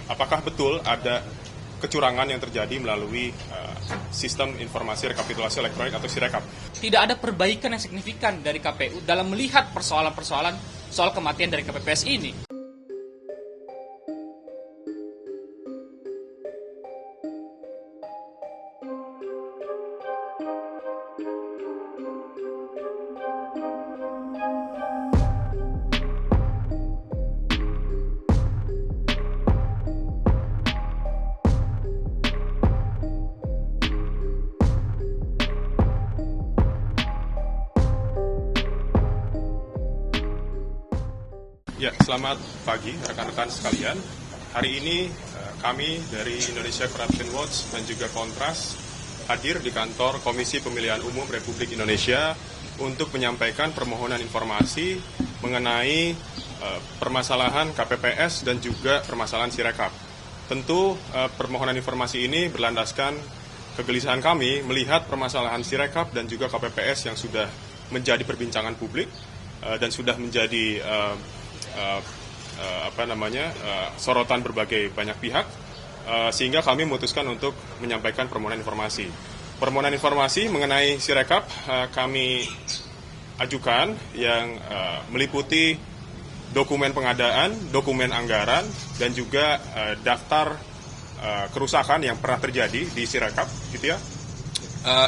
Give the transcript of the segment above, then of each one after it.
apakah betul ada kecurangan yang terjadi melalui sistem informasi rekapitulasi elektronik atau Sirekap. Tidak ada perbaikan yang signifikan dari KPU dalam melihat persoalan-persoalan soal kematian dari KPPS ini. Ya, selamat pagi rekan-rekan sekalian. Hari ini kami dari Indonesia Corruption Watch dan juga Kontras hadir di kantor Komisi Pemilihan Umum Republik Indonesia untuk menyampaikan permohonan informasi mengenai permasalahan KPPS dan juga permasalahan Sirekap. Tentu permohonan informasi ini berlandaskan kegelisahan kami melihat permasalahan Sirekap dan juga KPPS yang sudah menjadi perbincangan publik dan sudah menjadi sorotan berbagai banyak pihak, sehingga kami memutuskan untuk menyampaikan permohonan informasi. Permohonan informasi mengenai Sirekap kami ajukan yang meliputi dokumen pengadaan, dokumen anggaran, dan juga daftar kerusakan yang pernah terjadi di Sirekap, gitu ya.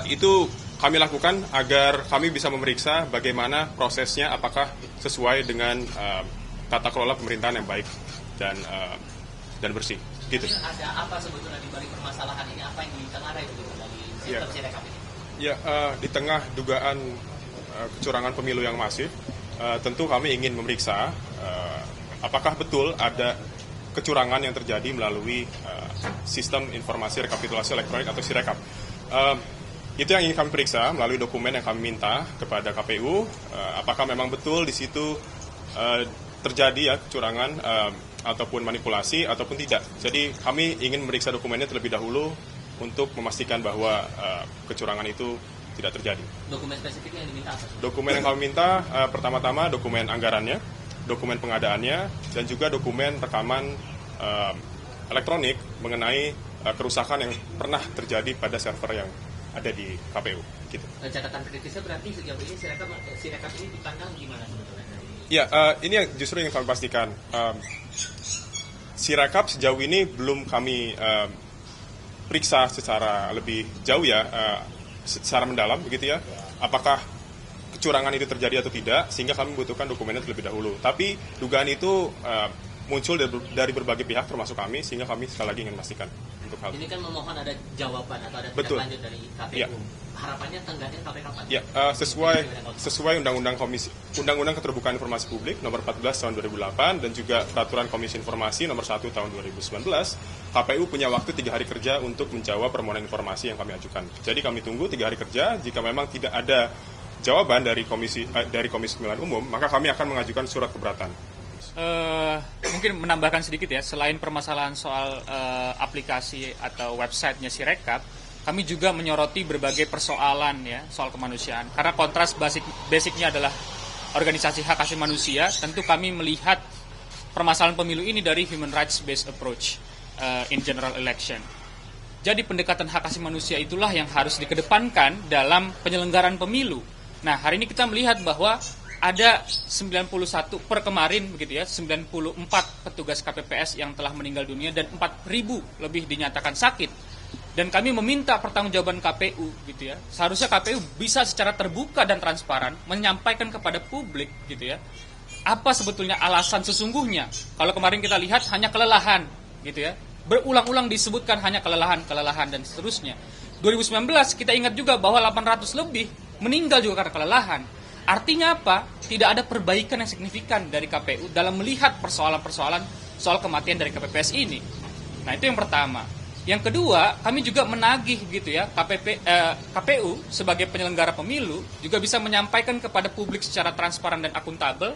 Itu kami lakukan agar kami bisa memeriksa bagaimana prosesnya, apakah sesuai dengan tata kelola pemerintahan yang baik dan bersih. Gitu. Ada apa sebetulnya di balik permasalahan ini? Apa yang ditengarai begitu dari sistem Sirekap ini? Ya, di tengah dugaan kecurangan pemilu yang masif, tentu kami ingin memeriksa apakah betul ada kecurangan yang terjadi melalui sistem informasi rekapitulasi elektronik atau Sirekap. Itu yang ingin kami periksa melalui dokumen yang kami minta kepada KPU. Apakah memang betul di situ terjadi ya kecurangan ataupun manipulasi ataupun tidak. Jadi kami ingin memeriksa dokumennya terlebih dahulu untuk memastikan bahwa kecurangan itu tidak terjadi. Dokumen spesifik yang diminta apa? Dokumen yang kami minta pertama-tama dokumen anggarannya, dokumen pengadaannya, dan juga dokumen rekaman elektronik mengenai kerusakan yang pernah terjadi pada server yang ada di KPU. Gitu. Catatan kritisnya berarti sejauh ini Sirekap ini dipandang gimana sebetulnya? Ya, ini justru yang kami pastikan. Sirekap sejauh ini belum kami periksa secara lebih jauh ya, secara mendalam begitu ya. Apakah kecurangan itu terjadi atau tidak, sehingga kami membutuhkan dokumennya terlebih dahulu. Tapi dugaan itu muncul dari berbagai pihak termasuk kami, sehingga kami sekali lagi ingin memastikan untuk hal ini kan memohon ada jawaban atau ada tindak lanjut dari KPU. Ya. Harapannya tenggatnya sampai kapan? Ya, sesuai Undang-Undang Keterbukaan Informasi Publik Nomor 14 Tahun 2008 dan juga Peraturan Komisi Informasi Nomor 1 Tahun 2019, KPU punya waktu 3 hari kerja untuk menjawab permohonan informasi yang kami ajukan. Jadi kami tunggu 3 hari kerja. Jika memang tidak ada jawaban dari Komisi Pemilihan Umum, maka kami akan mengajukan surat keberatan. Mungkin menambahkan sedikit ya, selain permasalahan soal aplikasi atau websitenya Sirekap, kami juga menyoroti berbagai persoalan ya soal kemanusiaan. Karena Kontras basicnya adalah organisasi hak asasi manusia, tentu kami melihat permasalahan pemilu ini dari human rights based approach in general election. Jadi pendekatan hak asasi manusia itulah yang harus dikedepankan dalam penyelenggaraan pemilu. Nah, hari ini kita melihat bahwa ada 91 per kemarin begitu ya, 94 petugas KPPS yang telah meninggal dunia dan 4.000 lebih dinyatakan sakit. Dan kami meminta pertanggungjawaban KPU gitu ya. Seharusnya KPU bisa secara terbuka dan transparan menyampaikan kepada publik gitu ya. Apa sebetulnya alasan sesungguhnya? Kalau kemarin kita lihat hanya kelelahan gitu ya. Berulang-ulang disebutkan hanya kelelahan dan seterusnya. 2019 kita ingat juga bahwa 800 lebih meninggal juga karena kelelahan. Artinya apa? Tidak ada perbaikan yang signifikan dari KPU dalam melihat persoalan-persoalan soal kematian dari KPPS ini. Nah, itu yang pertama. Yang kedua, kami juga menagih gitu ya, KPU sebagai penyelenggara pemilu juga bisa menyampaikan kepada publik secara transparan dan akuntabel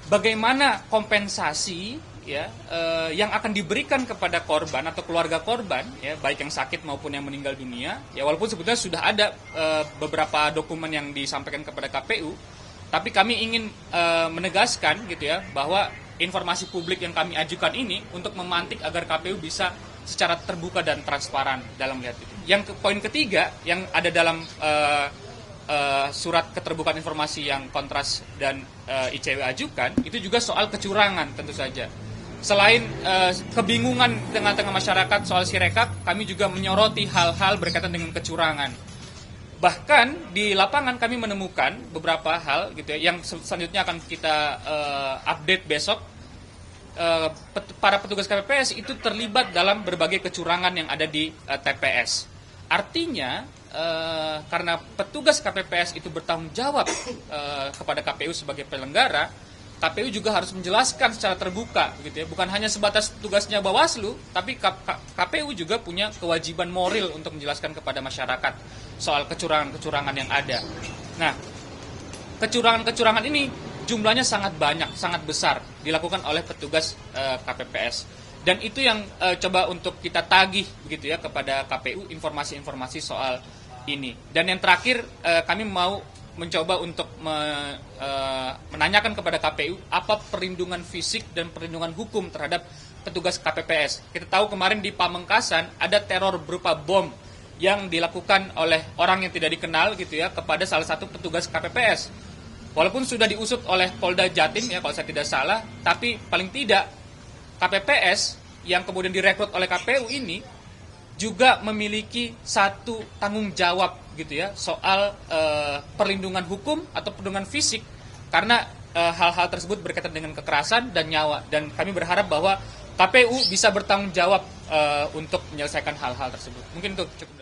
bagaimana kompensasi ya yang akan diberikan kepada korban atau keluarga korban ya, baik yang sakit maupun yang meninggal dunia ya, walaupun sebetulnya sudah ada beberapa dokumen yang disampaikan kepada KPU, tapi kami ingin menegaskan gitu ya bahwa informasi publik yang kami ajukan ini untuk memantik agar KPU bisa secara terbuka dan transparan dalam melihat itu. Yang poin ketiga yang ada dalam surat keterbukaan informasi yang Kontras dan ICW ajukan itu juga soal kecurangan tentu saja. Selain kebingungan tengah-tengah masyarakat soal Sirekap, kami juga menyoroti hal-hal berkaitan dengan kecurangan. Bahkan di lapangan kami menemukan beberapa hal gitu ya, yang selanjutnya akan kita update besok. Para petugas KPPS itu terlibat dalam berbagai kecurangan yang ada di TPS. Artinya karena petugas KPPS itu bertanggung jawab kepada KPU sebagai penyelenggara, KPU juga harus menjelaskan secara terbuka gitu ya. Bukan hanya sebatas tugasnya Bawaslu, tapi KPU juga punya kewajiban moral untuk menjelaskan kepada masyarakat soal kecurangan-kecurangan yang ada. Nah, kecurangan-kecurangan ini jumlahnya sangat banyak, sangat besar dilakukan oleh petugas KPPS. Dan itu yang coba untuk kita tagih begitu ya kepada KPU informasi-informasi soal ini. Dan yang terakhir kami mau mencoba untuk menanyakan kepada KPU apa perlindungan fisik dan perlindungan hukum terhadap petugas KPPS. Kita tahu kemarin di Pamengkasan ada teror berupa bom yang dilakukan oleh orang yang tidak dikenal gitu ya kepada salah satu petugas KPPS. Walaupun sudah diusut oleh Polda Jatim ya kalau saya tidak salah, tapi paling tidak KPPS yang kemudian direkrut oleh KPU ini juga memiliki satu tanggung jawab gitu ya soal perlindungan hukum atau perlindungan fisik karena hal-hal tersebut berkaitan dengan kekerasan dan nyawa, dan kami berharap bahwa KPU bisa bertanggung jawab untuk menyelesaikan hal-hal tersebut. Mungkin itu cukup.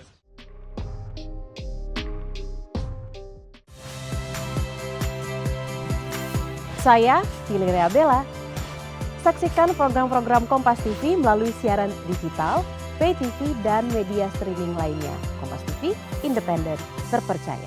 Saya Valeria Bella. Saksikan program-program Kompas TV melalui siaran digital, pay TV, dan media streaming lainnya. Kompas TV, independen, terpercaya.